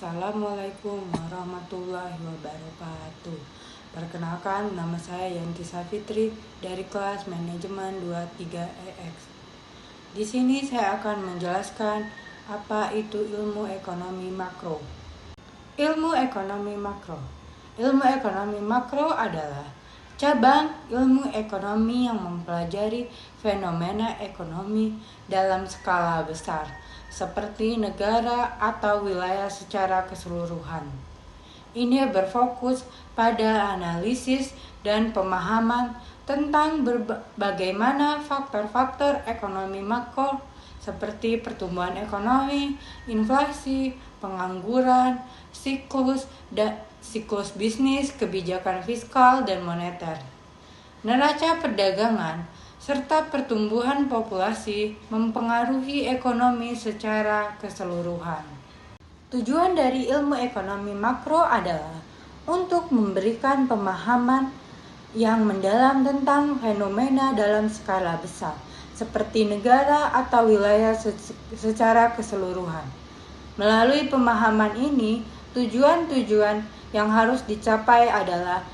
Assalamualaikum warahmatullahi wabarakatuh. Perkenalkan, nama saya Yanti Safitri dari kelas Manajemen 23EX. Di sini saya akan menjelaskan apa itu ilmu ekonomi makro. Ilmu ekonomi makro. Ilmu ekonomi makro adalah cabang ilmu ekonomi yang mempelajari fenomena ekonomi dalam skala besar, seperti negara atau wilayah secara keseluruhan. Ini berfokus pada analisis dan pemahaman tentang bagaimana faktor-faktor ekonomi makro seperti pertumbuhan ekonomi, inflasi, pengangguran, siklus bisnis, kebijakan fiskal dan moneter, neraca perdagangan, serta pertumbuhan populasi mempengaruhi ekonomi secara keseluruhan. Tujuan dari ilmu ekonomi makro adalah untuk memberikan pemahaman yang mendalam tentang fenomena dalam skala besar, seperti negara atau wilayah secara keseluruhan. Melalui pemahaman ini, tujuan-tujuan yang harus dicapai adalah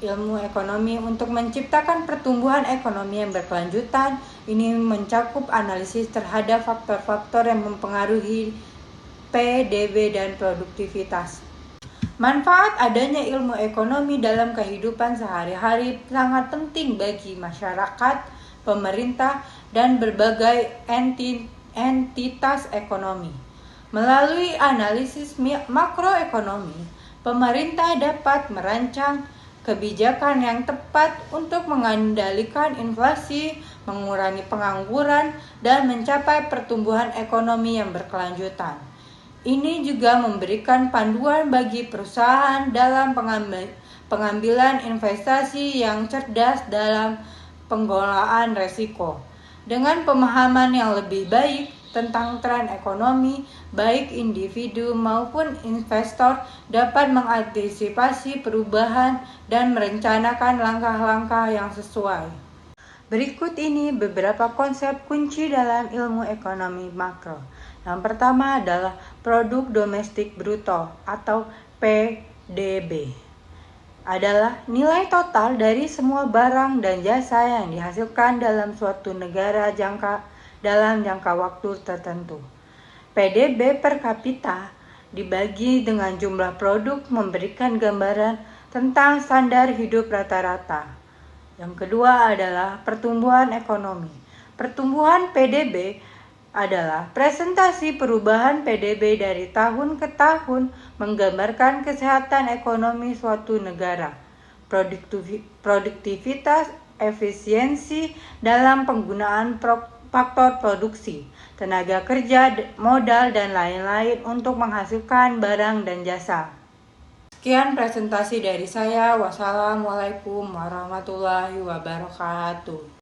ilmu ekonomi untuk menciptakan pertumbuhan ekonomi yang berkelanjutan. Ini mencakup analisis terhadap faktor-faktor yang mempengaruhi PDB dan produktivitas. Manfaat adanya ilmu ekonomi dalam kehidupan sehari-hari sangat penting bagi masyarakat, pemerintah, dan berbagai entitas ekonomi. Melalui analisis makroekonomi, pemerintah dapat merancang kebijakan yang tepat untuk mengendalikan inflasi, mengurangi pengangguran, dan mencapai pertumbuhan ekonomi yang berkelanjutan. Ini juga memberikan panduan bagi perusahaan dalam pengambilan investasi yang cerdas dalam pengelolaan risiko. Dengan pemahaman yang lebih baik tentang tren ekonomi, baik individu maupun investor dapat mengantisipasi perubahan dan merencanakan langkah-langkah yang sesuai. Berikut ini beberapa konsep kunci dalam ilmu ekonomi makro. Yang pertama adalah produk domestik bruto atau PDB. Adalah nilai total dari semua barang dan jasa yang dihasilkan dalam suatu negara dalam jangka waktu tertentu. PDB per kapita dibagi dengan jumlah produk memberikan gambaran tentang standar hidup rata-rata. Yang kedua adalah pertumbuhan ekonomi. Pertumbuhan PDB adalah presentasi perubahan PDB dari tahun ke tahun menggambarkan kesehatan ekonomi suatu negara, produktivitas, efisiensi dalam penggunaan faktor produksi, tenaga kerja, modal, dan lain-lain untuk menghasilkan barang dan jasa. Sekian presentasi dari saya. Wassalamualaikum warahmatullahi wabarakatuh.